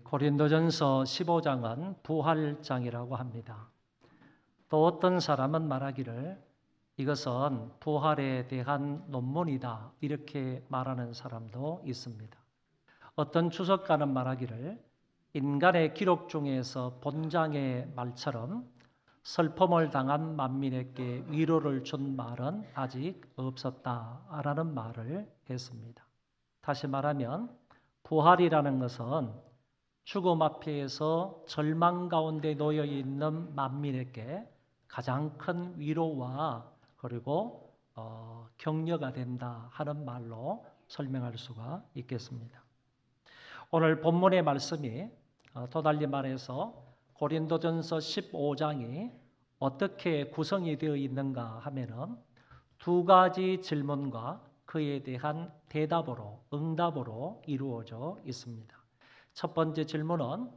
고린도전서 15장은 부활장이라고 합니다. 또 어떤 사람은 말하기를 이것은 부활에 대한 논문이다 이렇게 말하는 사람도 있습니다. 어떤 주석가는 말하기를 인간의 기록 중에서 본장의 말처럼 슬픔을 당한 만민에게 위로를 준 말은 아직 없었다라는 말을 했습니다. 다시 말하면 부활이라는 것은 죽음 앞에서 절망 가운데 놓여 있는 만민에게 가장 큰 위로와 그리고 격려가 된다 하는 말로 설명할 수가 있겠습니다. 오늘 본문의 말씀이 더 달리 말해서 고린도전서 15장이 어떻게 구성이 되어 있는가 하면은 두 가지 질문과 그에 대한 대답으로 응답으로 이루어져 있습니다. 첫 번째 질문은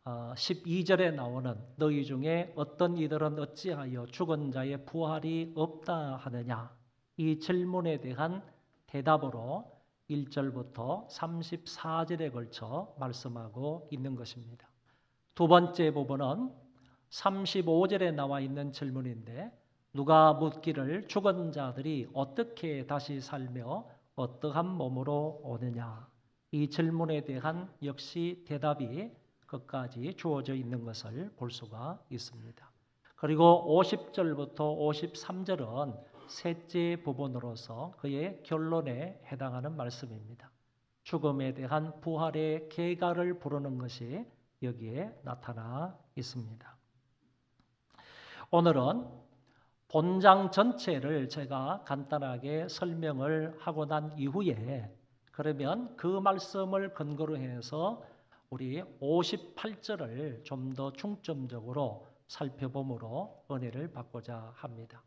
12절에 나오는 너희 중에 어떤 이들은 어찌하여 죽은 자의 부활이 없다 하느냐, 이 질문에 대한 대답으로 1절부터 34절에 걸쳐 말씀하고 있는 것입니다. 두 번째 부분은 35절에 나와 있는 질문인데 누가 묻기를 죽은 자들이 어떻게 다시 살며 어떠한 몸으로 오느냐, 이 질문에 대한 역시 대답이 끝까지 주어져 있는 것을 볼 수가 있습니다. 그리고 50절부터 53절은 셋째 부분으로서 그의 결론에 해당하는 말씀입니다. 죽음에 대한 부활의 계가를 부르는 것이 여기에 나타나 있습니다. 오늘은 본장 전체를 제가 간단하게 설명을 하고 난 이후에 그러면 그 말씀을 근거로 해서 우리 58절을 좀 더 중점적으로 살펴봄으로 은혜를 받고자 합니다.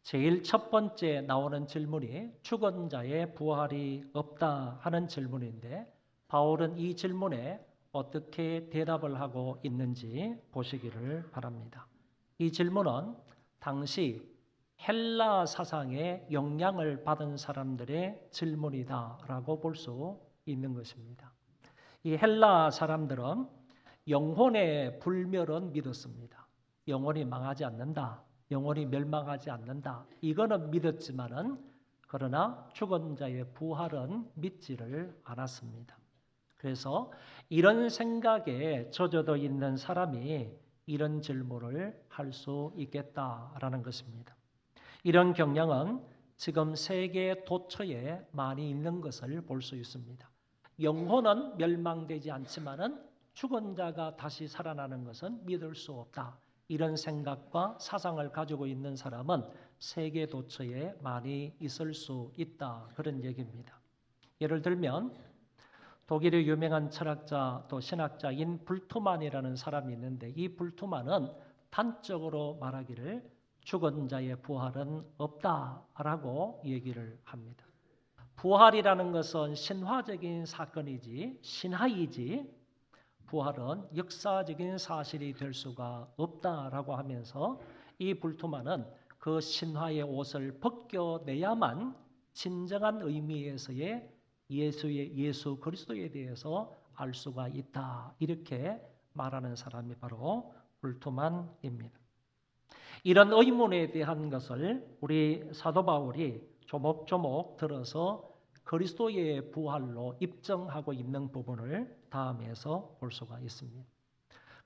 제일 첫 번째 나오는 질문이 죽은 자의 부활이 없다 하는 질문인데 바울은 이 질문에 어떻게 대답을 하고 있는지 보시기를 바랍니다. 이 질문은 당시 헬라 사상의 영향을 받은 사람들의 질문이다라고 볼 수 있는 것입니다. 이 헬라 사람들은 영혼의 불멸은 믿었습니다. 영혼이 망하지 않는다, 영혼이 멸망하지 않는다, 이거는 믿었지만은 그러나 죽은 자의 부활은 믿지를 않았습니다. 그래서 이런 생각에 젖어져 있는 사람이 이런 질문을 할 수 있겠다라는 것입니다. 이런 경향은 지금 세계 도처에 많이 있는 것을 볼 수 있습니다. 영혼은 멸망되지 않지만은 죽은 자가 다시 살아나는 것은 믿을 수 없다. 이런 생각과 사상을 가지고 있는 사람은 세계 도처에 많이 있을 수 있다. 그런 얘기입니다. 예를 들면 독일의 유명한 철학자 또 신학자인 불트만이라는 사람이 있는데 이 불트만은 단적으로 말하기를 죽은 자의 부활은 없다라고 얘기를 합니다. 부활이라는 것은 신화적인 사건이지 신화이지 부활은 역사적인 사실이 될 수가 없다라고 하면서 이 불트만은 그 신화의 옷을 벗겨내야만 진정한 의미에서의 예수 그리스도에 대해서 알 수가 있다. 이렇게 말하는 사람이 바로 불트만입니다. 이런 의문에 대한 것을 우리 사도 바울이 조목조목 들어서 그리스도의 부활로 입증하고 있는 부분을 다음에서 볼 수가 있습니다.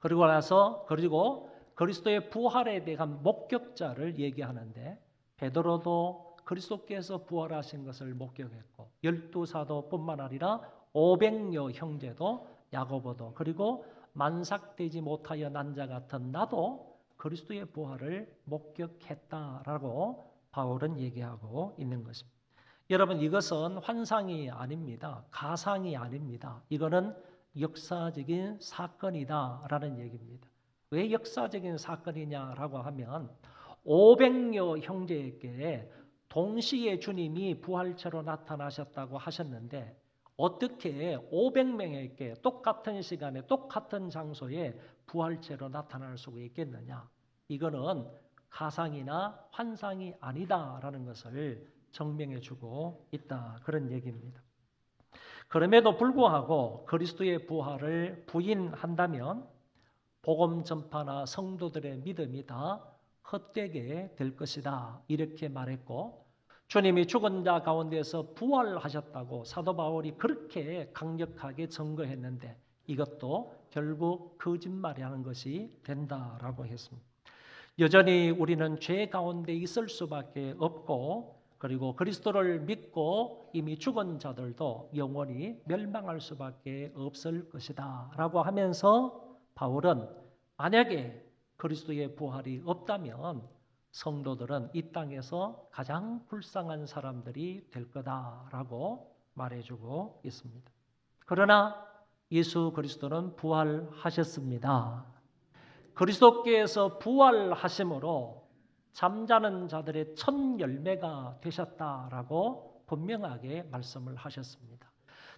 그리고 그리스도의 부활에 대한 목격자를 얘기하는데 베드로도 그리스도께서 부활하신 것을 목격했고 12사도뿐만 아니라 500여 형제도 야고보도 그리고 만삭되지 못하여 난 자 같은 나도 그리스도의 부활을 목격했다라고 바울은 얘기하고 있는 것입니다. 여러분 이것은 환상이 아닙니다. 가상이 아닙니다. 이거는 역사적인 사건이다라는 얘기입니다. 왜 역사적인 사건이냐라고 하면 500여 형제에게 동시에 주님이 부활체로 나타나셨다고 하셨는데 어떻게 500명에게 똑같은 시간에 똑같은 장소에 부활체로 나타날 수가 있겠느냐? 이거는 가상이나 환상이 아니다라는 것을 증명해 주고 있다. 그런 얘기입니다. 그럼에도 불구하고 그리스도의 부활을 부인한다면 복음 전파나 성도들의 믿음이 다 헛되게 될 것이다. 이렇게 말했고, 주님이 죽은 자 가운데서 부활하셨다고 사도 바울이 그렇게 강력하게 증거했는데 이것도 결국 거짓말이라는 것이 된다라고 했습니다. 여전히 우리는 죄 가운데 있을 수밖에 없고, 그리고 그리스도를 믿고 이미 죽은 자들도 영원히 멸망할 수밖에 없을 것이다 라고 하면서 바울은 만약에 그리스도의 부활이 없다면 성도들은 이 땅에서 가장 불쌍한 사람들이 될 거다라고 말해주고 있습니다. 그러나 예수 그리스도는 부활하셨습니다. 그리스도께서 부활하심으로 잠자는 자들의 첫 열매가 되셨다라고 분명하게 말씀을 하셨습니다.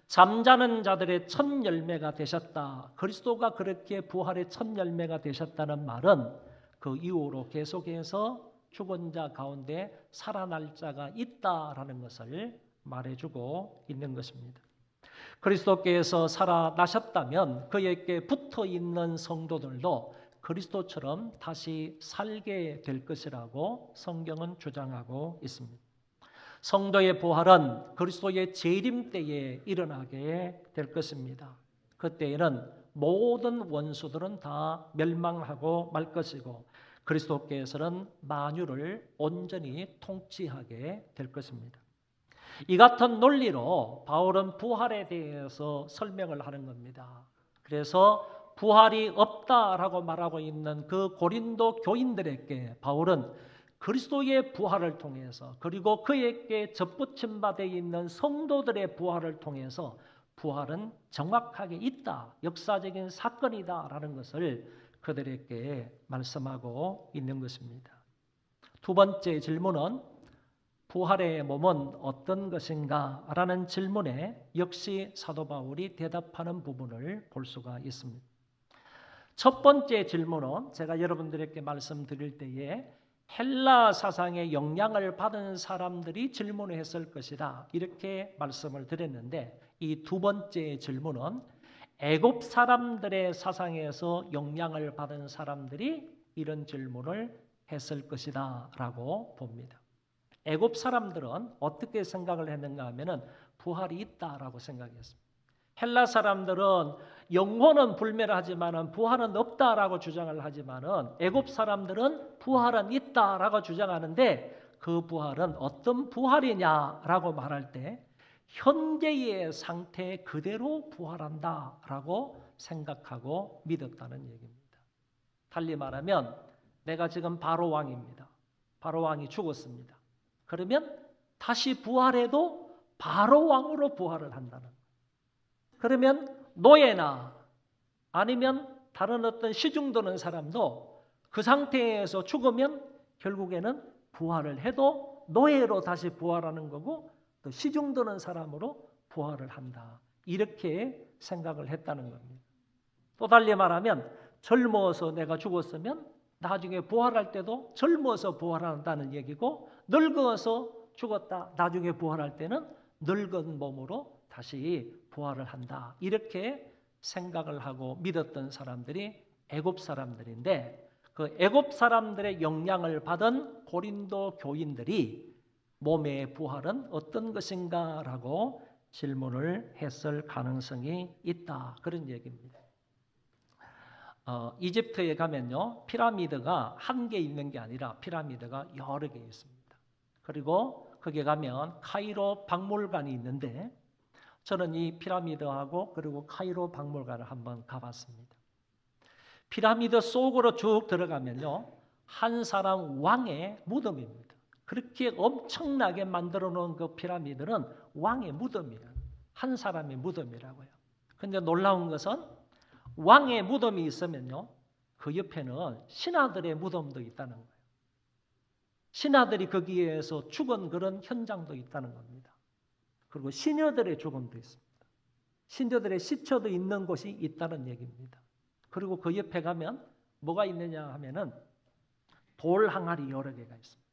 잠자는 자들의 첫 열매가 되셨다. 그리스도가 그렇게 부활의 첫 열매가 되셨다는 말은 그 이후로 계속해서 죽은 자 가운데 살아날 자가 있다라는 것을 말해주고 있는 것입니다. 그리스도께서 살아나셨다면 그에게 붙어 있는 성도들도 그리스도처럼 다시 살게 될 것이라고 성경은 주장하고 있습니다. 성도의 부활은 그리스도의 재림 때에 일어나게 될 것입니다. 그때에는 모든 원수들은 다 멸망하고 말 것이고 그리스도께서는 만유를 온전히 통치하게 될 것입니다. 이 같은 논리로 바울은 부활에 대해서 설명을 하는 겁니다. 그래서 부활이 없다라고 말하고 있는 그 고린도 교인들에게 바울은 그리스도의 부활을 통해서 그리고 그에게 접붙임 바 되어 있는 성도들의 부활을 통해서 부활은 정확하게 있다, 역사적인 사건이다라는 것을 그들에게 말씀하고 있는 것입니다. 두 번째 질문은 부활의 몸은 어떤 것인가? 라는 질문에 역시 사도 바울이 대답하는 부분을 볼 수가 있습니다. 첫 번째 질문은 제가 여러분들에게 말씀드릴 때에 헬라 사상의 영향을 받은 사람들이 질문을 했을 것이다. 이렇게 말씀을 드렸는데 이 두 번째 질문은 애굽 사람들의 사상에서 영향을 받은 사람들이 이런 질문을 했을 것이다 라고 봅니다. 애굽 사람들은 어떻게 생각을 했는가 하면은 부활이 있다라고 생각했습니다. 헬라 사람들은 영혼은 불멸하지만은 부활은 없다라고 주장을 하지만은 애굽 사람들은 부활은 있다라고 주장하는데 그 부활은 어떤 부활이냐라고 말할 때 현재의 상태 그대로 부활한다라고 생각하고 믿었다는 얘기입니다. 달리 말하면 내가 지금 바로 왕입니다. 바로 왕이 죽었습니다. 그러면 다시 부활해도 바로 왕으로 부활을 한다는 거예요. 그러면 노예나 아니면 다른 어떤 시중도는 사람도 그 상태에서 죽으면 결국에는 부활을 해도 노예로 다시 부활하는 거고 또 시중도는 사람으로 부활을 한다. 이렇게 생각을 했다는 겁니다. 또 달리 말하면 젊어서 내가 죽었으면 나중에 부활할 때도 젊어서 부활한다는 얘기고 늙어서 죽었다. 나중에 부활할 때는 늙은 몸으로 다시 부활을 한다. 이렇게 생각을 하고 믿었던 사람들이 애굽 사람들인데 그 애굽 사람들의 영향을 받은 고린도 교인들이 몸의 부활은 어떤 것인가라고 질문을 했을 가능성이 있다. 그런 얘기입니다. 이집트에 가면요 피라미드가 한 개 있는 게 아니라 피라미드가 여러 개 있습니다. 그리고 거기에 가면 카이로 박물관이 있는데 저는 이 피라미드하고 그리고 카이로 박물관을 한번 가봤습니다. 피라미드 속으로 쭉 들어가면요 한 사람 왕의 무덤입니다. 그렇게 엄청나게 만들어 놓은 그 피라미드는 왕의 무덤이에요. 한 사람의 무덤이라고요. 그런데 놀라운 것은 왕의 무덤이 있으면요 그 옆에는 신하들의 무덤도 있다는 거예요. 신하들이 거기에서 죽은 그런 현장도 있다는 겁니다. 그리고 시녀들의 죽음도 있습니다. 신녀들의 시체도 있는 곳이 있다는 얘기입니다. 그리고 그 옆에 가면 뭐가 있느냐 하면은 돌 항아리 여러 개가 있습니다.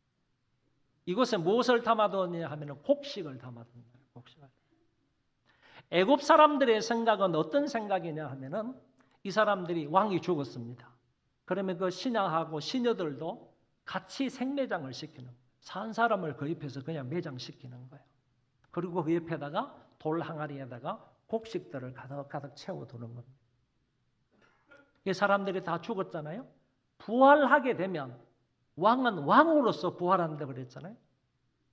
이곳에 무엇을 담아두었냐 하면은 곡식을 담아둡니다. 곡식을. 애굽 사람들의 생각은 어떤 생각이냐 하면은 이 사람들이 왕이 죽었습니다. 그러면 그 신하하고 시녀들도 같이 생매장을 시키는 거예요. 산 사람을 그 옆에서 그냥 매장시키는 거예요. 그리고 그 옆에다가 돌 항아리에다가 곡식들을 가득가득 채워두는 겁니다. 이 사람들이 다 죽었잖아요. 부활하게 되면 왕은 왕으로서 부활한다고 그랬잖아요.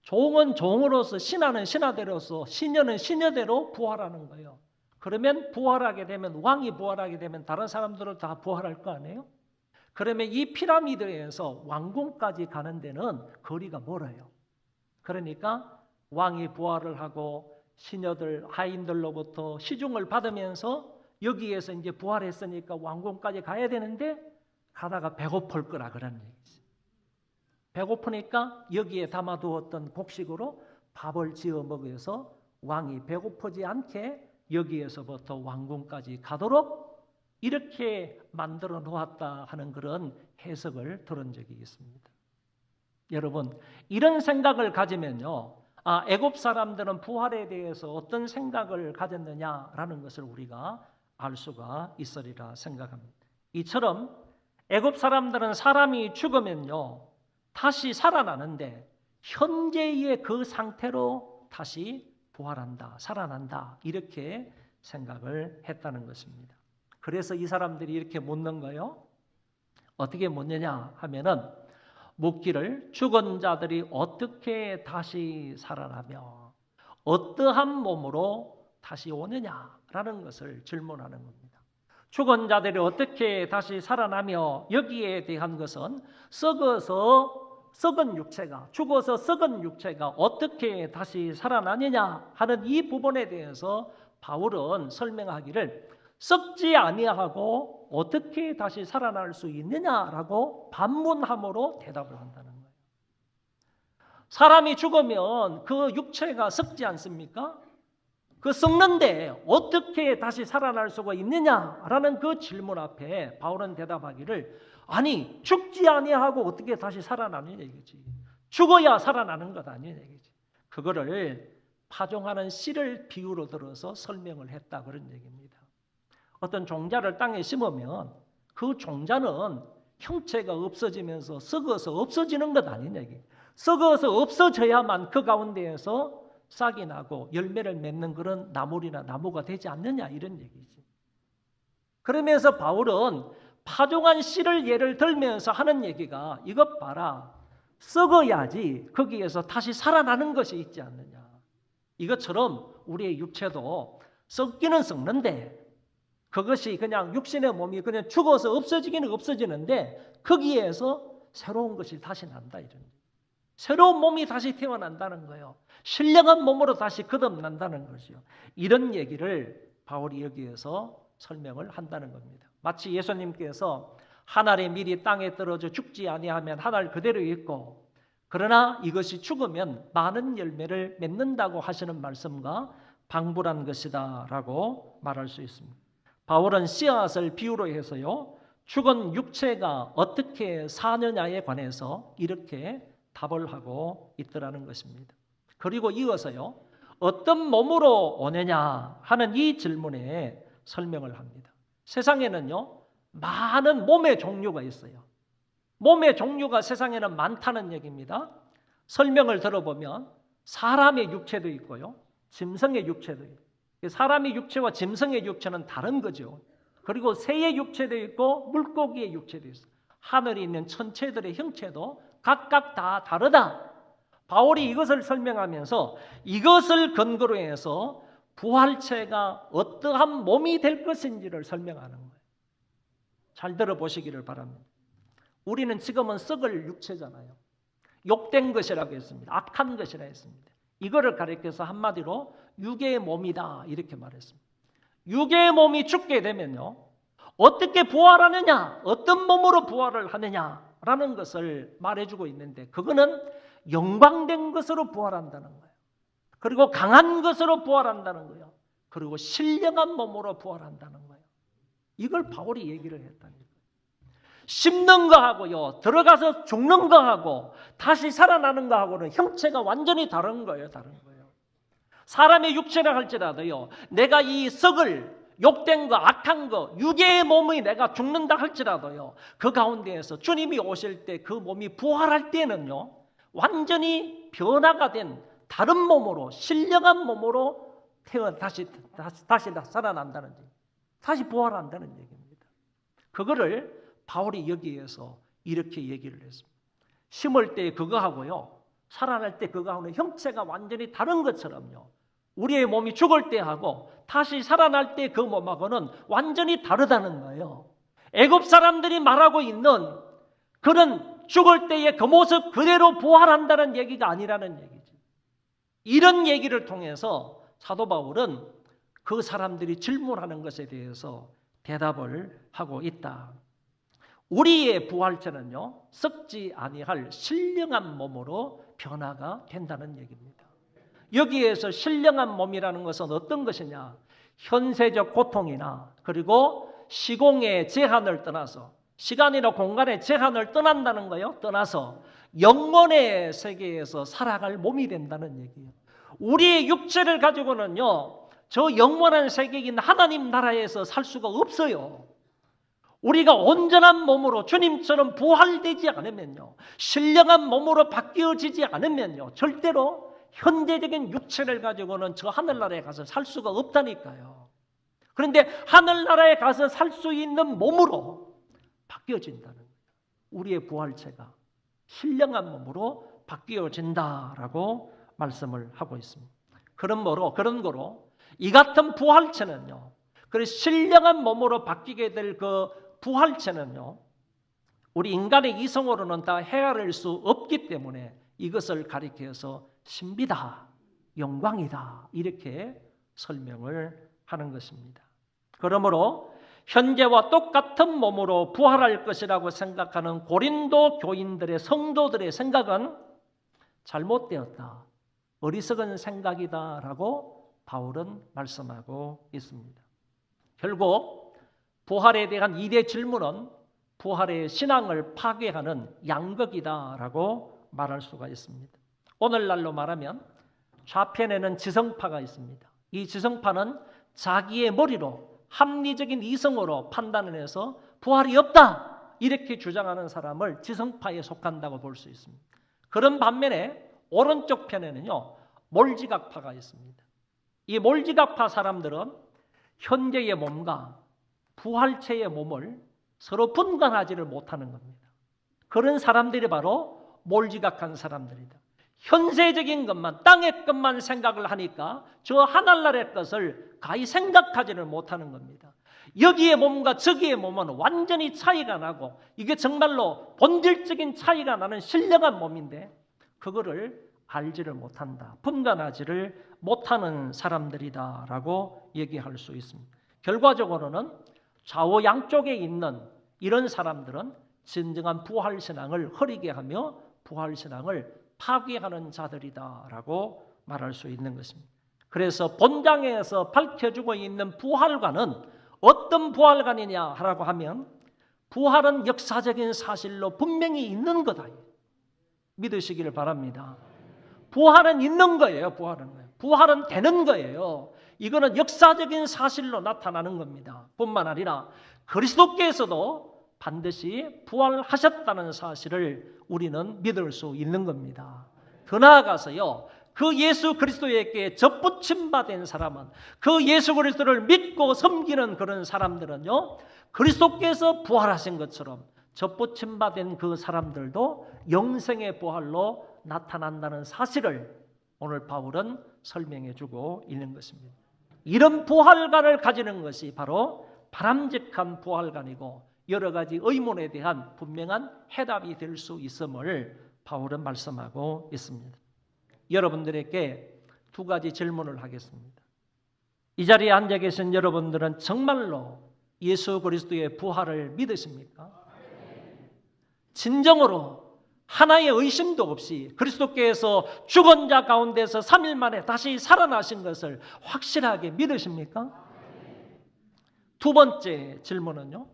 종은 종으로서, 신하는 신하대로서, 시녀는 시녀대로 부활하는 거예요. 그러면 부활하게 되면, 왕이 부활하게 되면 다른 사람들은 다 부활할 거 아니에요? 그러면 이 피라미드에서 왕궁까지 가는 데는 거리가 멀어요. 그러니까 왕이 부활을 하고 시녀들, 하인들로부터 시중을 받으면서 여기에서 이제 부활했으니까 왕궁까지 가야 되는데 가다가 배고플 거라 그런 얘기지. 배고프니까 여기에 담아두었던 곡식으로 밥을 지어 먹어서 왕이 배고프지 않게 여기에서부터 왕궁까지 가도록 이렇게 만들어 놓았다 하는 그런 해석을 들은 적이 있습니다. 여러분, 이런 생각을 가지면요, 애굽 사람들은 부활에 대해서 어떤 생각을 가졌느냐라는 것을 우리가 알 수가 있으리라 생각합니다. 이처럼 애굽 사람들은 사람이 죽으면요 다시 살아나는데 현재의 그 상태로 다시 부활한다, 살아난다 이렇게 생각을 했다는 것입니다. 그래서 이 사람들이 이렇게 묻는 거예요. 어떻게 묻느냐 하면은 묻기를 죽은 자들이 어떻게 다시 살아나며 어떠한 몸으로 다시 오느냐라는 것을 질문하는 겁니다. 죽은 자들이 어떻게 다시 살아나며 여기에 대한 것은 썩은 육체가, 죽어서 썩은 육체가 어떻게 다시 살아나느냐 하는 이 부분에 대해서 바울은 설명하기를 썩지 아니하고 어떻게 다시 살아날 수 있느냐라고 반문함으로 대답을 한다는 거예요. 사람이 죽으면 그 육체가 썩지 않습니까? 그 썩는데 어떻게 다시 살아날 수가 있느냐라는 그 질문 앞에 바울은 대답하기를 아니 죽지 아니하고 어떻게 다시 살아나느냐 얘기지. 죽어야 살아나는 것 아니냐 얘기지. 그거를 파종하는 씨를 비유로 들어서 설명을 했다 그런 얘기입니다. 어떤 종자를 땅에 심으면 그 종자는 형체가 없어지면서 썩어서 없어지는 것 아니냐 얘기. 썩어서 없어져야만 그 가운데에서 싹이 나고 열매를 맺는 그런 나물이나 나무가 되지 않느냐 이런 얘기지. 그러면서 바울은 파종한 씨를 예를 들면서 하는 얘기가 이것 봐라. 썩어야지 거기에서 다시 살아나는 것이 있지 않느냐. 이것처럼 우리의 육체도 썩기는 썩는데 그것이 그냥 육신의 몸이 그냥 죽어서 없어지기는 없어지는데 거기에서 새로운 것이 다시 난다 이런 얘기. 새로운 몸이 다시 태어난다는 거예요. 신령한 몸으로 다시 거듭난다는 것이요. 이런 얘기를 바울이 여기에서 설명을 한다는 겁니다. 마치 예수님께서 한 알의 밀이 땅에 떨어져 죽지 아니하면 한 알 그대로 있고 그러나 이것이 죽으면 많은 열매를 맺는다고 하시는 말씀과 방불한 것이다 라고 말할 수 있습니다. 바울은 씨앗을 비유로 해서요 죽은 육체가 어떻게 사느냐에 관해서 이렇게 답을 하고 있더라는 것입니다. 그리고 이어서요 어떤 몸으로 오느냐 하는 이 질문에 설명을 합니다. 세상에는요 많은 몸의 종류가 있어요. 몸의 종류가 세상에는 많다는 얘기입니다. 설명을 들어보면 사람의 육체도 있고요 짐승의 육체도 있고 사람의 육체와 짐승의 육체는 다른 거죠. 그리고 새의 육체도 있고 물고기의 육체도 있어요. 하늘에 있는 천체들의 형체도 각각 다 다르다. 바울이 이것을 설명하면서 이것을 근거로 해서 부활체가 어떠한 몸이 될 것인지를 설명하는 거예요. 잘 들어보시기를 바랍니다. 우리는 지금은 썩을 육체잖아요. 욕된 것이라고 했습니다. 악한 것이라 했습니다. 이거를 가리켜서 한마디로 육의 몸이다 이렇게 말했습니다. 육의 몸이 죽게 되면요 어떻게 부활하느냐, 어떤 몸으로 부활을 하느냐라는 것을 말해주고 있는데 그거는 영광된 것으로 부활한다는 거예요. 그리고 강한 것으로 부활한다는 거예요. 그리고 신령한 몸으로 부활한다는 거예요. 이걸 바울이 얘기를 했다는 거예요. 씹는 거하고요 들어가서 죽는 거하고 다시 살아나는 거하고는 형체가 완전히 다른 거예요. 다른 거예요. 사람의 육체라 할지라도요, 내가 이 썩을 욕된 거, 악한 거, 육의 몸이 내가 죽는다 할지라도요, 그 가운데에서 주님이 오실 때 그 몸이 부활할 때는요, 완전히 변화가 된 다른 몸으로, 신령한 몸으로 다시 살아난다는 얘기, 다시 부활한다는 얘기입니다. 그거를 바울이 여기에서 이렇게 얘기를 했습니다. 심을 때 그거하고요, 살아날 때 그거하고는 형체가 완전히 다른 것처럼요, 우리의 몸이 죽을 때하고 다시 살아날 때 그 몸하고는 완전히 다르다는 거예요. 애굽 사람들이 말하고 있는 그런 죽을 때의 그 모습 그대로 부활한다는 얘기가 아니라는 얘기죠. 이런 얘기를 통해서 사도 바울은 그 사람들이 질문하는 것에 대해서 대답을 하고 있다. 우리의 부활체는요, 썩지 아니할 신령한 몸으로 변화가 된다는 얘기입니다. 여기에서 신령한 몸이라는 것은 어떤 것이냐? 현세적 고통이나 그리고 시공의 제한을 떠나서, 시간이나 공간의 제한을 떠난다는 거예요. 떠나서 영혼의 세계에서 살아갈 몸이 된다는 얘기예요. 우리의 육체를 가지고는요, 저 영원한 세계인 하나님 나라에서 살 수가 없어요. 우리가 온전한 몸으로 주님처럼 부활되지 않으면요, 신령한 몸으로 바뀌어지지 않으면요, 절대로 현대적인 육체를 가지고는 저 하늘나라에 가서 살 수가 없다니까요. 그런데 하늘나라에 가서 살 수 있는 몸으로 바뀌어진다는 거예요. 우리의 부활체가 신령한 몸으로 바뀌어진다라고 말씀을 하고 있습니다. 그런 거로 이 같은 부활체는요, 그래서 신령한 몸으로 바뀌게 될 그 부활체는요, 우리 인간의 이성으로는 다 헤아릴 수 없기 때문에 이것을 가리켜서 신비다, 영광이다, 이렇게 설명을 하는 것입니다. 그러므로 현재와 똑같은 몸으로 부활할 것이라고 생각하는 고린도 교인들의 성도들의 생각은 잘못되었다, 어리석은 생각이다라고 바울은 말씀하고 있습니다. 결국 부활에 대한 2대 질문은 부활의 신앙을 파괴하는 양극이다라고 말할 수가 있습니다. 오늘날로 말하면 좌편에는 지성파가 있습니다. 이 지성파는 자기의 머리로 합리적인 이성으로 판단을 해서 부활이 없다, 이렇게 주장하는 사람을 지성파에 속한다고 볼 수 있습니다. 그런 반면에 오른쪽 편에는요, 몰지각파가 있습니다. 이 몰지각파 사람들은 현재의 몸과 부활체의 몸을 서로 분간하지를 못하는 겁니다. 그런 사람들이 바로 몰지각한 사람들이다. 현세적인 것만, 땅의 것만 생각을 하니까 저 하늘나라의 것을 가히 생각하지를 못하는 겁니다. 여기의 몸과 저기의 몸은 완전히 차이가 나고 이게 정말로 본질적인 차이가 나는 신령한 몸인데 그거를 알지를 못한다, 분간하지를 못하는 사람들이다라고 얘기할 수 있습니다. 결과적으로는 좌우 양쪽에 있는 이런 사람들은 진정한 부활신앙을 흐리게 하며 부활신앙을 파괴하는 자들이다라고 말할 수 있는 것입니다. 그래서 본장에서 밝혀주고 있는 부활관은 어떤 부활관이냐라고 하면 부활은 역사적인 사실로 분명히 있는 거다, 믿으시기를 바랍니다. 부활은 있는 거예요. 부활은 되는 거예요. 이거는 역사적인 사실로 나타나는 겁니다. 뿐만 아니라 그리스도께서도 반드시 부활하셨다는 사실을 우리는 믿을 수 있는 겁니다. 더 나아가서요, 그 예수 그리스도에게 접붙임 받은 사람은, 그 예수 그리스도를 믿고 섬기는 그런 사람들은요, 그리스도께서 부활하신 것처럼 접붙임 받은 그 사람들도 영생의 부활로 나타난다는 사실을 오늘 바울은 설명해 주고 있는 것입니다. 이런 부활관을 가지는 것이 바로 바람직한 부활관이고 여러 가지 의문에 대한 분명한 해답이 될 수 있음을 바울은 말씀하고 있습니다. 여러분들에게 두 가지 질문을 하겠습니다. 이 자리에 앉아 계신 여러분들은 정말로 예수 그리스도의 부활을 믿으십니까? 진정으로 하나의 의심도 없이 그리스도께서 죽은 자 가운데서 3일 만에 다시 살아나신 것을 확실하게 믿으십니까? 두 번째 질문은요,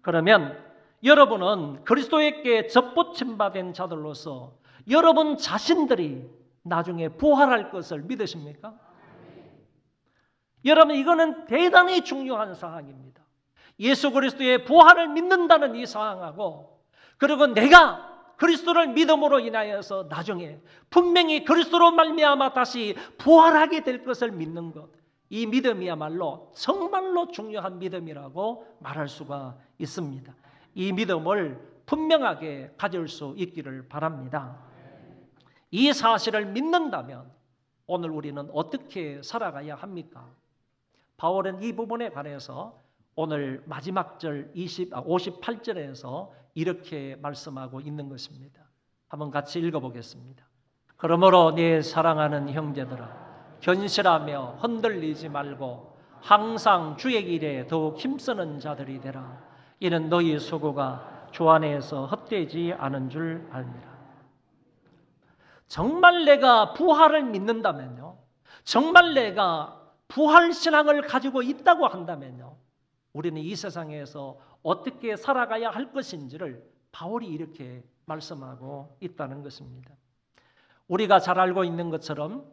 그러면 여러분은 그리스도에게 접붙임 받은 자들로서 여러분 자신들이 나중에 부활할 것을 믿으십니까? 여러분, 이거는 대단히 중요한 사항입니다. 예수 그리스도의 부활을 믿는다는 이 사항하고, 그리고 내가 그리스도를 믿음으로 인하여서 나중에 분명히 그리스도로 말미암아 다시 부활하게 될 것을 믿는 것, 이 믿음이야말로 정말로 중요한 믿음이라고 말할 수가 있습니다. 이 믿음을 분명하게 가질 수 있기를 바랍니다. 이 사실을 믿는다면 오늘 우리는 어떻게 살아가야 합니까? 바울은 이 부분에 관해서 오늘 마지막 절 58절에서 이렇게 말씀하고 있는 것입니다. 한번 같이 읽어보겠습니다. 그러므로 내 사랑하는 형제들아, 견실하며 흔들리지 말고 항상 주의 일에 더욱 힘쓰는 자들이 되라. 이는 너희 소고가 주 안에서 헛되지 않은 줄 압니다. 정말 내가 부활을 믿는다면요, 정말 내가 부활 신앙을 가지고 있다고 한다면요, 우리는 이 세상에서 어떻게 살아가야 할 것인지를 바울이 이렇게 말씀하고 있다는 것입니다. 우리가 잘 알고 있는 것처럼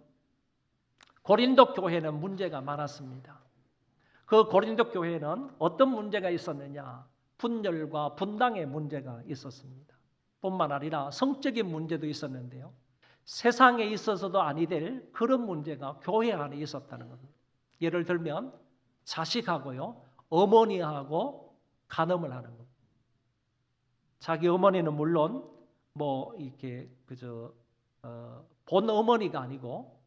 고린도 교회는 문제가 많았습니다. 그 고린도 교회는 어떤 문제가 있었느냐? 분열과 분당의 문제가 있었습니다. 뿐만 아니라 성적인 문제도 있었는데요, 세상에 있어서도 아니 될 그런 문제가 교회 안에 있었다는 겁니다. 예를 들면 자식하고요, 어머니하고 간음을 하는 겁니다. 자기 어머니는 물론 이렇게 본 어머니가 아니고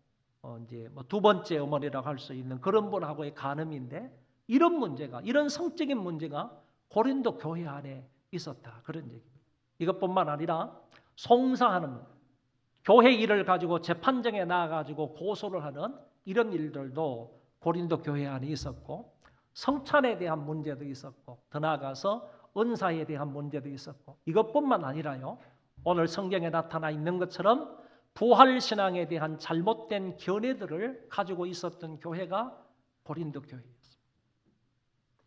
이제 두 번째 어머니라고 할 수 있는 그런 분하고의 간음인데, 이런 문제가, 이런 성적인 문제가 고린도 교회 안에 있었다, 그런 얘기입니다. 이것뿐만 아니라 송사하는 것, 교회 일을 가지고 재판정에 나와가지고 고소를 하는 이런 일들도 고린도 교회 안에 있었고, 성찬에 대한 문제도 있었고, 더 나아가서 은사에 대한 문제도 있었고, 이것뿐만 아니라요, 오늘 성경에 나타나 있는 것처럼 부활신앙에 대한 잘못된 견해들을 가지고 있었던 교회가 고린도 교회였습니다.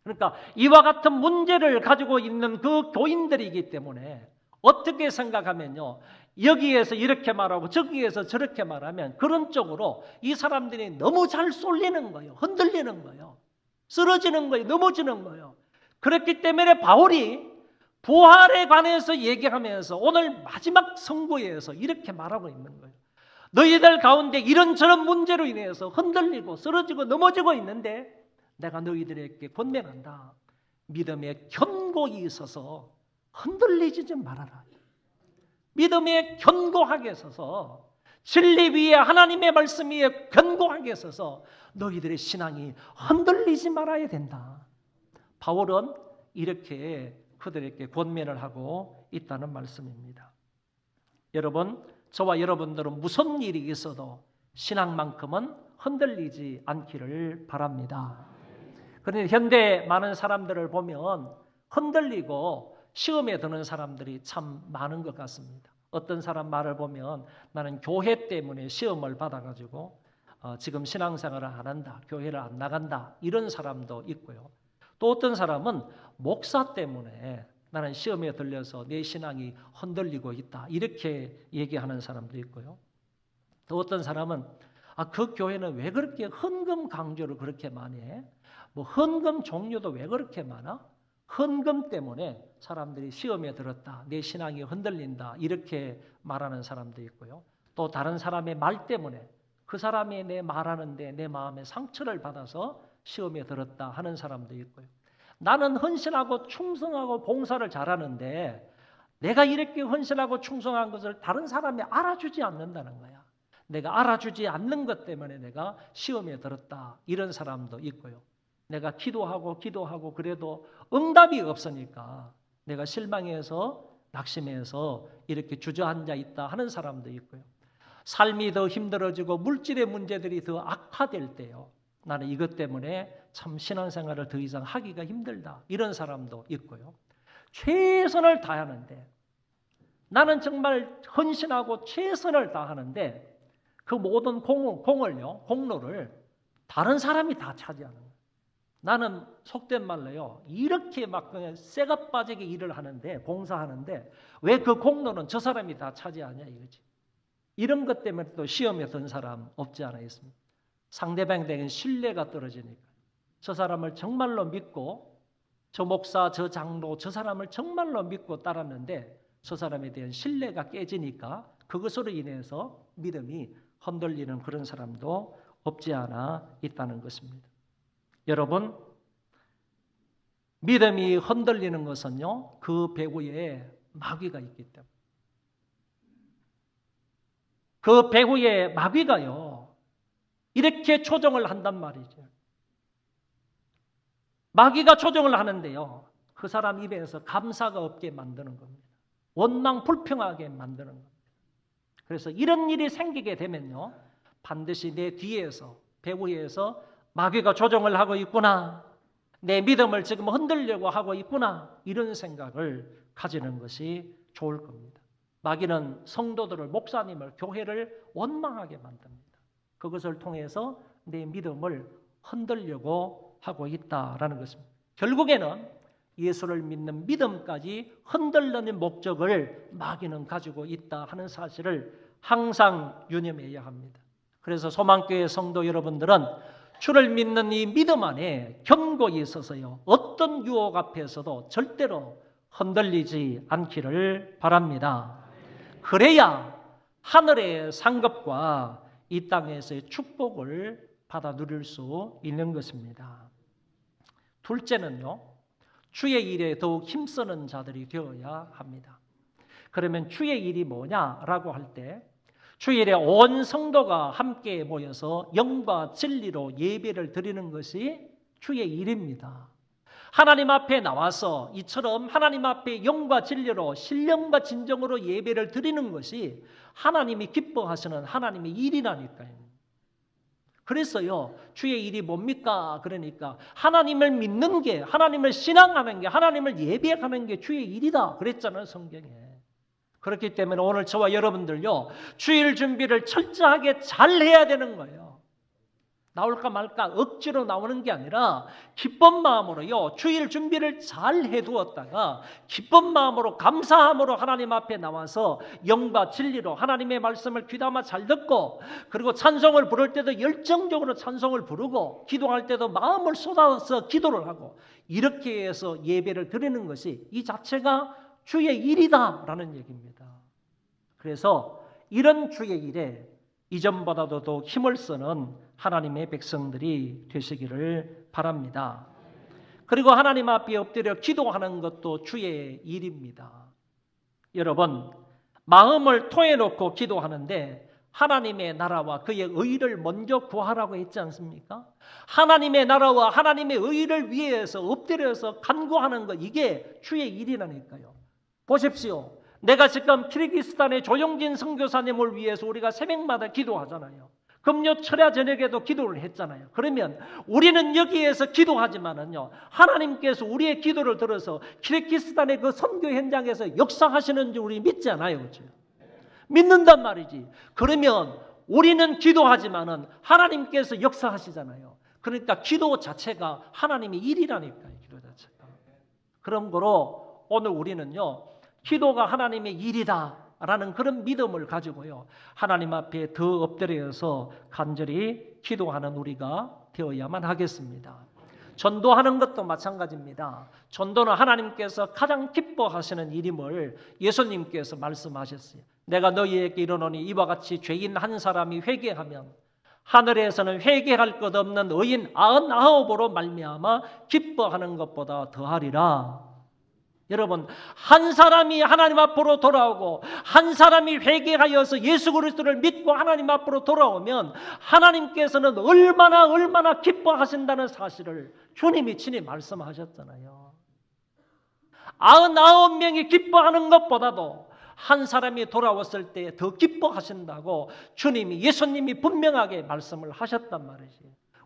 그러니까 이와 같은 문제를 가지고 있는 그 교인들이기 때문에 어떻게 생각하면요, 여기에서 이렇게 말하고 저기에서 저렇게 말하면 그런 쪽으로 이 사람들이 너무 잘 쏠리는 거예요. 흔들리는 거예요. 쓰러지는 거예요. 넘어지는 거예요. 그렇기 때문에 바울이 부활에 관해서 얘기하면서 오늘 마지막 성구에서 이렇게 말하고 있는 거예요. 너희들 가운데 이런저런 문제로 인해서 흔들리고 쓰러지고 넘어지고 있는데 내가 너희들에게 권면한다. 믿음에 견고히 있어서 흔들리지 좀 말아라. 믿음에 견고하게 서서 진리 위에, 하나님의 말씀 위에 견고하게 서서 너희들의 신앙이 흔들리지 말아야 된다. 바울은 이렇게 그들에게 권면을 하고 있다는 말씀입니다. 여러분, 저와 여러분들은 무슨 일이 있어도 신앙만큼은 흔들리지 않기를 바랍니다. 그런데 현대 많은 사람들을 보면 흔들리고 시험에 드는 사람들이 참 많은 것 같습니다. 어떤 사람 말을 보면 나는 교회 때문에 시험을 받아가지고 지금 신앙생활을 안 한다, 교회를 안 나간다, 이런 사람도 있고요. 또 어떤 사람은 목사 때문에 나는 시험에 들려서 내 신앙이 흔들리고 있다, 이렇게 얘기하는 사람도 있고요. 또 어떤 사람은 그 교회는 왜 그렇게 헌금 강조를 그렇게 많이 해? 헌금 종류도 왜 그렇게 많아? 헌금 때문에 사람들이 시험에 들었다, 내 신앙이 흔들린다, 이렇게 말하는 사람도 있고요. 또 다른 사람의 말 때문에 그 사람이 내 말하는데 내 마음에 상처를 받아서 시험에 들었다 하는 사람도 있고요. 나는 헌신하고 충성하고 봉사를 잘하는데 내가 이렇게 헌신하고 충성한 것을 다른 사람이 알아주지 않는다는 거야. 내가 알아주지 않는 것 때문에 내가 시험에 들었다, 이런 사람도 있고요. 내가 기도하고 그래도 응답이 없으니까 내가 실망해서 낙심해서 이렇게 주저앉아 있다 하는 사람도 있고요. 삶이 더 힘들어지고 물질의 문제들이 더 악화될 때요, 나는 이것 때문에 참 신앙생활을 더 이상 하기가 힘들다, 이런 사람도 있고요. 최선을 다하는데, 나는 정말 헌신하고 최선을 다하는데 그 모든 공로를 다른 사람이 다 차지하는 거예요. 나는 속된 말로요, 이렇게 막 그냥 쇠가 빠지게 일을 하는데, 봉사하는데 왜 그 공로는 저 사람이 다 차지하냐 이거지. 이런 것 때문에 또 시험에 든 사람 없지 않아 있습니다. 상대방에 대한 신뢰가 떨어지니까 저 사람을 정말로 믿고 저 목사, 저 장로, 저 사람을 정말로 믿고 따랐는데 저 사람에 대한 신뢰가 깨지니까 그것으로 인해서 믿음이 흔들리는 그런 사람도 없지 않아 있다는 것입니다. 여러분, 믿음이 흔들리는 것은요, 그 배후에 마귀가 있기 때문에. 그 배후에 마귀가요, 이렇게 조종을 한단 말이죠. 마귀가 조종을 하는데요, 그 사람 입에서 감사가 없게 만드는 겁니다. 원망 불평하게 만드는 겁니다. 그래서 이런 일이 생기게 되면요, 반드시 내 뒤에서, 배후에서 마귀가 조종을 하고 있구나, 내 믿음을 지금 흔들려고 하고 있구나, 이런 생각을 가지는 것이 좋을 겁니다. 마귀는 성도들을, 목사님을, 교회를 원망하게 만듭니다. 그것을 통해서 내 믿음을 흔들려고 하고 있다라는 것입니다. 결국에는 예수를 믿는 믿음까지 흔들리는 목적을 마귀는 가지고 있다 하는 사실을 항상 유념해야 합니다. 그래서 소망교회 성도 여러분들은 주를 믿는 이 믿음 안에 견고히 있어서요, 어떤 유혹 앞에서도 절대로 흔들리지 않기를 바랍니다. 그래야 하늘의 상급과 이 땅에서의 축복을 받아 누릴 수 있는 것입니다. 둘째는요, 주의 일에 더욱 힘쓰는 자들이 되어야 합니다. 그러면 주의 일이 뭐냐라고 할 때, 주의 일에 온 성도가 함께 모여서 영과 진리로 예배를 드리는 것이 주의 일입니다. 하나님 앞에 나와서 이처럼 하나님 앞에 영과 진리로 신령과 진정으로 예배를 드리는 것이 하나님이 기뻐하시는 하나님의 일이라니까요. 그래서요, 주의 일이 뭡니까? 그러니까 하나님을 믿는 게, 하나님을 신앙하는 게, 하나님을 예배하는 게 주의 일이다 그랬잖아요, 성경에. 그렇기 때문에 오늘 저와 여러분들요, 주일 준비를 철저하게 잘 해야 되는 거예요. 나올까 말까 억지로 나오는 게 아니라 기쁜 마음으로요, 주일 준비를 잘 해두었다가 기쁜 마음으로 감사함으로 하나님 앞에 나와서 영과 진리로 하나님의 말씀을 귀담아 잘 듣고, 그리고 찬송을 부를 때도 열정적으로 찬송을 부르고, 기도할 때도 마음을 쏟아서 기도를 하고, 이렇게 해서 예배를 드리는 것이 이 자체가 주의 일이다라는 얘기입니다. 그래서 이런 주의 일에 이전보다도 더 힘을 쓰는 하나님의 백성들이 되시기를 바랍니다. 그리고 하나님 앞에 엎드려 기도하는 것도 주의 일입니다. 여러분, 마음을 토해놓고 기도하는데 하나님의 나라와 그의 의를 먼저 구하라고 했지 않습니까? 하나님의 나라와 하나님의 의를 위해서 엎드려서 간구하는 것, 이게 주의 일이라니까요. 보십시오. 내가 지금 키르기스탄의 조용진 선교사님을 위해서 우리가 새벽마다 기도하잖아요. 금요 철야 저녁에도 기도를 했잖아요. 그러면 우리는 여기에서 기도하지만은요, 하나님께서 우리의 기도를 들어서 키르기스탄의 그 선교 현장에서 역사하시는지 우리 믿지 않아요, 그렇죠? 믿는단 말이지. 그러면 우리는 기도하지만은 하나님께서 역사하시잖아요. 그러니까 기도 자체가 하나님의 일이라니까요, 기도 자체가. 그런 거로 오늘 우리는요, 기도가 하나님의 일이다라는 그런 믿음을 가지고요, 하나님 앞에 더 엎드려서 간절히 기도하는 우리가 되어야만 하겠습니다. 전도하는 것도 마찬가지입니다. 전도는 하나님께서 가장 기뻐하시는 일임을 예수님께서 말씀하셨어요. 내가 너희에게 이르노니 이와 같이 죄인 한 사람이 회개하면 하늘에서는 회개할 것 없는 의인 99으로 말미암아 기뻐하는 것보다 더하리라. 여러분, 한 사람이 하나님 앞으로 돌아오고 한 사람이 회개하여서 예수 그리스도를 믿고 하나님 앞으로 돌아오면 하나님께서는 얼마나 기뻐하신다는 사실을 주님이 친히 말씀하셨잖아요. 99명이 기뻐하는 것보다도 한 사람이 돌아왔을 때 더 기뻐하신다고 주님이, 예수님이 분명하게 말씀을 하셨단 말이지.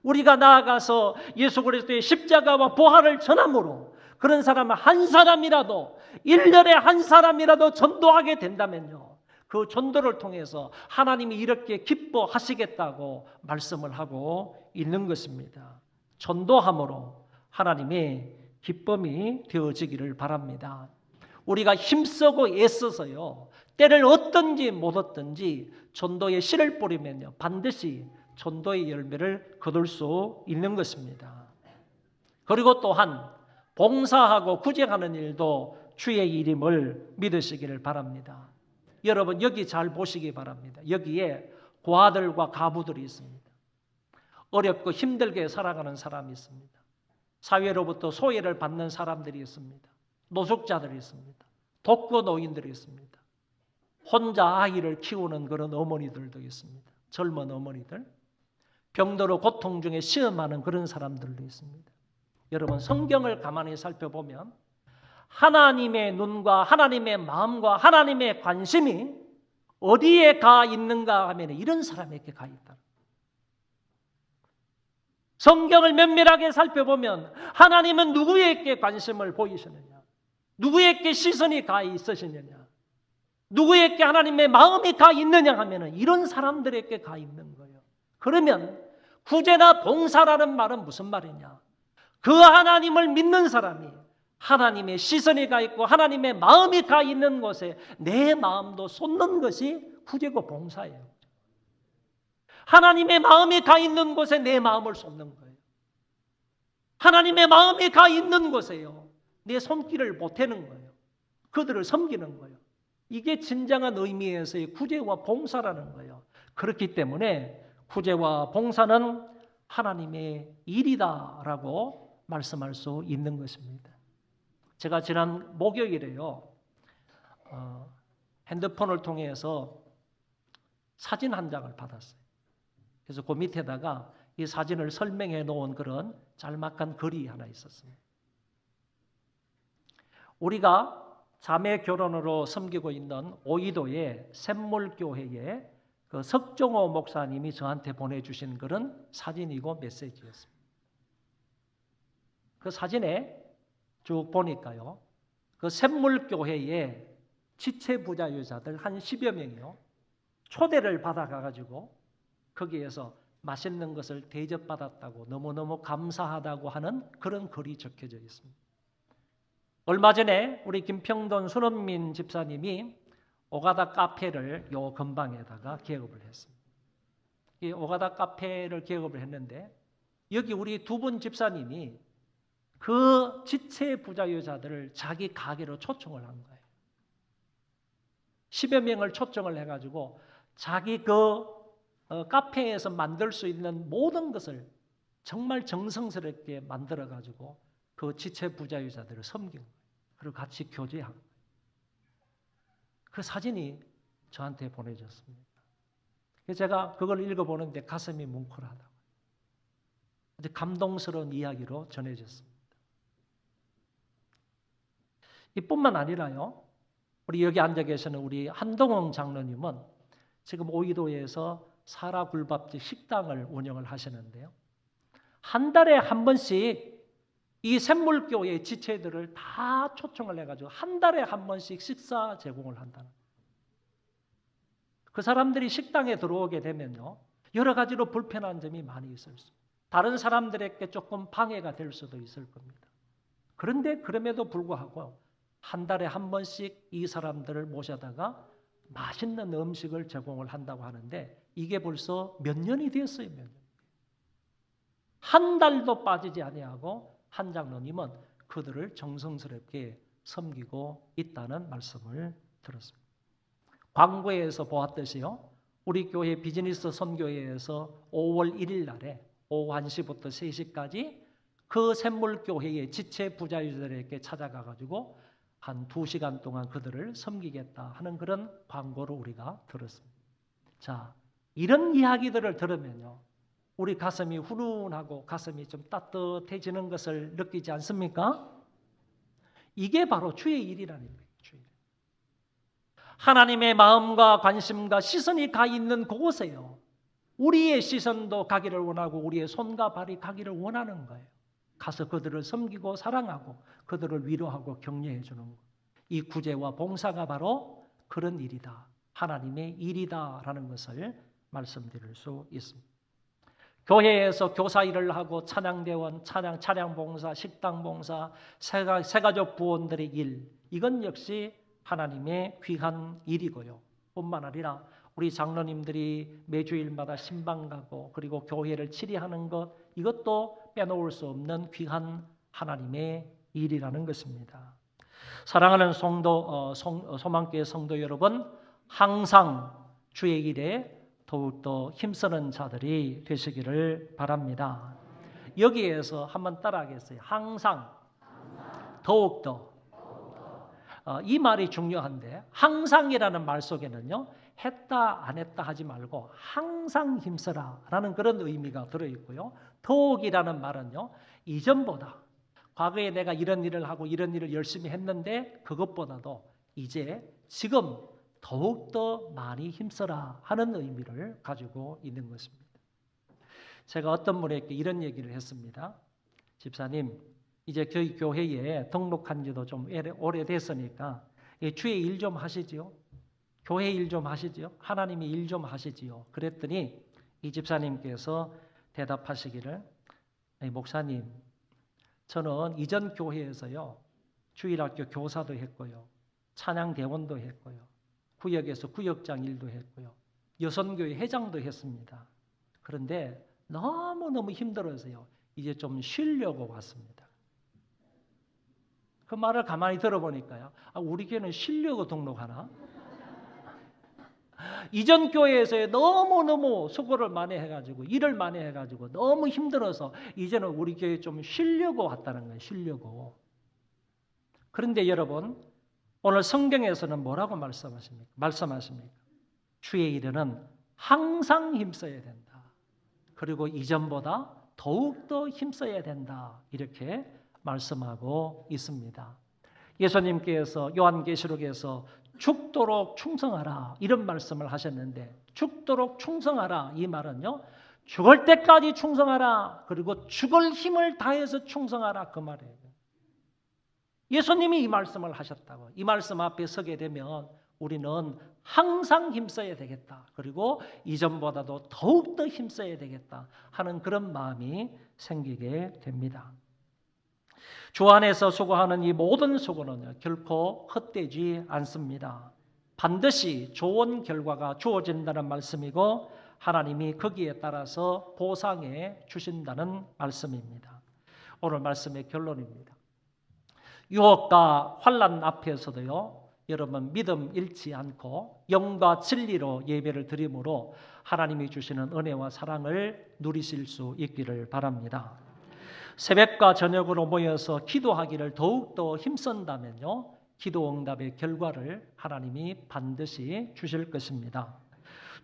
우리가 나아가서 예수 그리스도의 십자가와 부활을 전함으로 그런 사람 한 사람이라도, 1년에 한 사람이라도 전도하게 된다면요, 그 전도를 통해서 하나님이 이렇게 기뻐하시겠다고 말씀을 하고 있는 것입니다. 전도함으로 하나님의 기쁨이 되어지기를 바랍니다. 우리가 힘쓰고 애써서요, 때를 얻든지 못 얻든지 전도에 씨를 뿌리면요, 반드시 전도의 열매를 거둘 수 있는 것입니다. 그리고 또한 봉사하고 구제하는 일도 주의 일임을 믿으시기를 바랍니다. 여러분 여기 잘 보시기 바랍니다. 여기에 고아들과 가부들이 있습니다. 어렵고 힘들게 살아가는 사람이 있습니다. 사회로부터 소외를 받는 사람들이 있습니다. 노숙자들이 있습니다. 독거 노인들이 있습니다. 혼자 아이를 키우는 그런 어머니들도 있습니다. 젊은 어머니들, 병들어 고통 중에 시험하는 그런 사람들도 있습니다. 여러분 성경을 가만히 살펴보면 하나님의 눈과 하나님의 마음과 하나님의 관심이 어디에 가 있는가 하면 이런 사람에게 가 있다. 성경을 면밀하게 살펴보면 하나님은 누구에게 관심을 보이시느냐, 누구에게 시선이 가 있으시느냐, 누구에게 하나님의 마음이 가 있느냐 하면 이런 사람들에게 가 있는 거예요. 그러면 구제나 봉사라는 말은 무슨 말이냐? 그 하나님을 믿는 사람이 하나님의 시선이 가 있고 하나님의 마음이 가 있는 곳에 내 마음도 쏟는 것이 구제고 봉사예요. 하나님의 마음이 가 있는 곳에 내 마음을 쏟는 거예요. 하나님의 마음이 가 있는 곳에요, 내 손길을 보태는 거예요. 그들을 섬기는 거예요. 이게 진정한 의미에서의 구제와 봉사라는 거예요. 그렇기 때문에 구제와 봉사는 하나님의 일이다라고 말씀할 수 있는 것입니다. 제가 지난 목요일에요, 핸드폰을 통해서 사진 한 장을 받았어요. 그래서 그 밑에다가 이 사진을 설명해 놓은 그런 짤막한 글이 하나 있었습니다. 우리가 자매 결혼으로 섬기고 있는 오이도의 샘물교회의 그 석종호 목사님이 저한테 보내주신 그런 사진이고 메시지였습니다. 그 사진에 쭉 보니까요, 그 샘물교회의 지체부자유자들 한 10여 명이요, 초대를 받아가지고 거기에서 맛있는 것을 대접받았다고 너무너무 감사하다고 하는 그런 글이 적혀져 있습니다. 얼마 전에 우리 김평돈 손원민 집사님이 오가다 카페를 요 근방에다가 개업을 했습니다. 이 오가다 카페를 개업을 했는데 여기 우리 두 분 집사님이 그 지체 부자유자들을 자기 가게로 초청을 한 거예요. 10여 명을 초청을 해가지고 자기 그 카페에서 만들 수 있는 모든 것을 정말 정성스럽게 만들어가지고 그 지체 부자유자들을 섬긴 거예요. 그리고 같이 교제한 거예요. 그 사진이 저한테 보내졌습니다. 그래서 제가 그걸 읽어보는데 가슴이 뭉클하다고, 아주 감동스러운 이야기로 전해졌습니다. 이뿐만 아니라요, 우리 여기 앉아 계시는 우리 한동원 장로님은 지금 오이도에서 사라굴밥집 식당을 운영을 하시는데요, 한 달에 한 번씩 이 샘물교회 지체들을 다 초청을 해가지고 한 달에 한 번씩 식사 제공을 한다는 거예요. 그 사람들이 식당에 들어오게 되면요, 여러 가지로 불편한 점이 많이 있을 수, 다른 사람들에게 조금 방해가 될 수도 있을 겁니다. 그런데 그럼에도 불구하고 한 달에 한 번씩 이 사람들을 모셔다가 맛있는 음식을 제공을 한다고 하는데 이게 벌써 몇 년이 됐어요. 몇 년. 한 달도 빠지지 아니하고 한 장로님은 그들을 정성스럽게 섬기고 있다는 말씀을 들었습니다. 광고에서 보았듯이요, 우리 교회 비즈니스 선교회에서 5월 1일 날에 오후 1시부터 3시까지 그 샘물교회의 지체 부자유들에게 찾아가가지고 한 2시간 동안 그들을 섬기겠다 하는 그런 광고를 우리가 들었습니다. 자, 이런 이야기들을 들으면요, 우리 가슴이 훈훈하고 가슴이 좀 따뜻해지는 것을 느끼지 않습니까? 이게 바로 주의 일이라는 거예요. 주의 일. 하나님의 마음과 관심과 시선이 가 있는 그곳에요, 우리의 시선도 가기를 원하고 우리의 손과 발이 가기를 원하는 거예요. 가서 그들을 섬기고 사랑하고 그들을 위로하고 격려해 주는 것. 이 구제와 봉사가 바로 그런 일이다, 하나님의 일이다라는 것을 말씀드릴 수 있습니다. 교회에서 교사 일을 하고 찬양대원, 차량 봉사, 식당 봉사, 새가족 부원들의 일, 이건 역시 하나님의 귀한 일이고요. 뿐만 아니라 우리 장로님들이 매주일마다 신방 가고 그리고 교회를 치리하는 것, 이것도 빼놓을 수 없는 귀한 하나님의 일이라는 것입니다. 사랑하는 소망교회 성도 여러분, 항상 주의 일에 더욱더 힘쓰는 자들이 되시기를 바랍니다. 여기에서 한번 따라하겠어요. 항상, 더욱더. 이 말이 중요한데, 항상이라는 말 속에는요, 했다 안 했다 하지 말고 항상 힘써라 라는 그런 의미가 들어있고요. 더욱이라는 말은요, 이전보다 과거에 내가 이런 일을 하고 이런 일을 열심히 했는데 그것보다도 이제 지금 더욱더 많이 힘써라 하는 의미를 가지고 있는 것입니다. 제가 어떤 분에게 이런 얘기를 했습니다. 집사님, 이제 저희 교회에 등록한 지도 좀 오래됐으니까 주의 일 좀 하시지요. 교회 일 좀 하시지요. 하나님의 일 좀 하시지요. 그랬더니 이 집사님께서 대답하시기를, 목사님, 저는 이전 교회에서요, 주일학교 교사도 했고요, 찬양대원도 했고요, 구역에서 구역장 일도 했고요, 여선교회 회장도 했습니다. 그런데 너무너무 힘들어서요, 이제 좀 쉬려고 왔습니다. 그 말을 가만히 들어보니까요, 우리 교회는 쉬려고 등록하나? 이전 교회에서 너무너무 수고를 많이 해가지고 일을 많이 해가지고 너무 힘들어서 이제는 우리 교회에 좀 쉬려고 왔다는 거예요. 쉬려고. 그런데 여러분, 오늘 성경에서는 뭐라고 말씀하십니까? 주의 일에는 항상 힘써야 된다. 그리고 이전보다 더욱더 힘써야 된다. 이렇게 말씀하고 있습니다. 예수님께서 요한계시록에서 죽도록 충성하라 이런 말씀을 하셨는데, 죽도록 충성하라 이 말은요, 죽을 때까지 충성하라, 그리고 죽을 힘을 다해서 충성하라, 그 말이에요. 예수님이 이 말씀을 하셨다고. 이 말씀 앞에 서게 되면 우리는 항상 힘써야 되겠다, 그리고 이전보다도 더욱더 힘써야 되겠다 하는 그런 마음이 생기게 됩니다. 주 안에서 수고하는 이 모든 수고는 결코 헛되지 않습니다. 반드시 좋은 결과가 주어진다는 말씀이고 하나님이 거기에 따라서 보상해 주신다는 말씀입니다. 오늘 말씀의 결론입니다. 유혹과 환난 앞에서도요, 여러분 믿음 잃지 않고 영과 진리로 예배를 드림으로 하나님이 주시는 은혜와 사랑을 누리실 수 있기를 바랍니다. 새벽과 저녁으로 모여서 기도하기를 더욱더 힘쓴다면요, 기도 응답의 결과를 하나님이 반드시 주실 것입니다.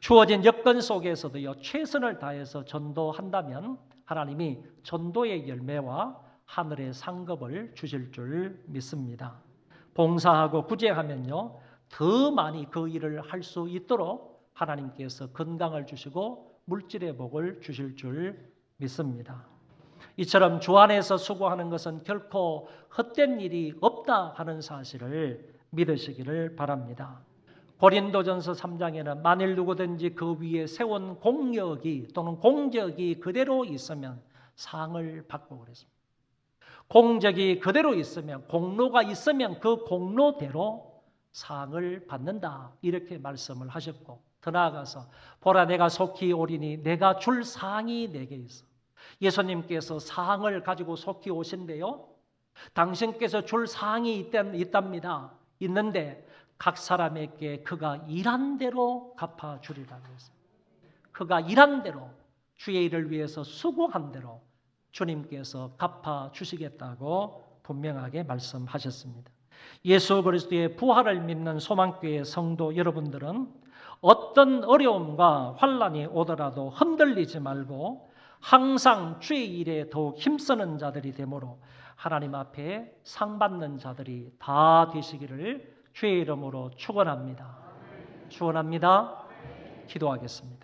주어진 여건 속에서도요, 최선을 다해서 전도한다면 하나님이 전도의 열매와 하늘의 상급을 주실 줄 믿습니다. 봉사하고 구제하면요, 더 많이 그 일을 할 수 있도록 하나님께서 건강을 주시고 물질의 복을 주실 줄 믿습니다. 이처럼 주 안에서 수고하는 것은 결코 헛된 일이 없다 하는 사실을 믿으시기를 바랍니다. 고린도전서 3장에는 만일 누구든지 그 위에 세운 공력이 또는 공적이 그대로 있으면 상을 받고 그랬습니다. 공적이 그대로 있으면, 공로가 있으면 그 공로대로 상을 받는다, 이렇게 말씀을 하셨고, 더 나아가서 보라 내가 속히 오리니 내가 줄 상이 내게 있어. 예수님께서 상을 가지고 속히 오신대요. 당신께서 줄 상이 있답니다. 있는데 각 사람에게 그가 일한 대로 갚아주리라고 했어요. 그가 일한 대로, 주의 일을 위해서 수고한 대로 주님께서 갚아주시겠다고 분명하게 말씀하셨습니다. 예수 그리스도의 부활을 믿는 소망교회 성도 여러분들은 어떤 어려움과 환난이 오더라도 흔들리지 말고 항상 주의 일에 더욱 힘쓰는 자들이 되므로 하나님 앞에 상 받는 자들이 다 되시기를 주의 이름으로 축원합니다. 축원합니다. 기도하겠습니다.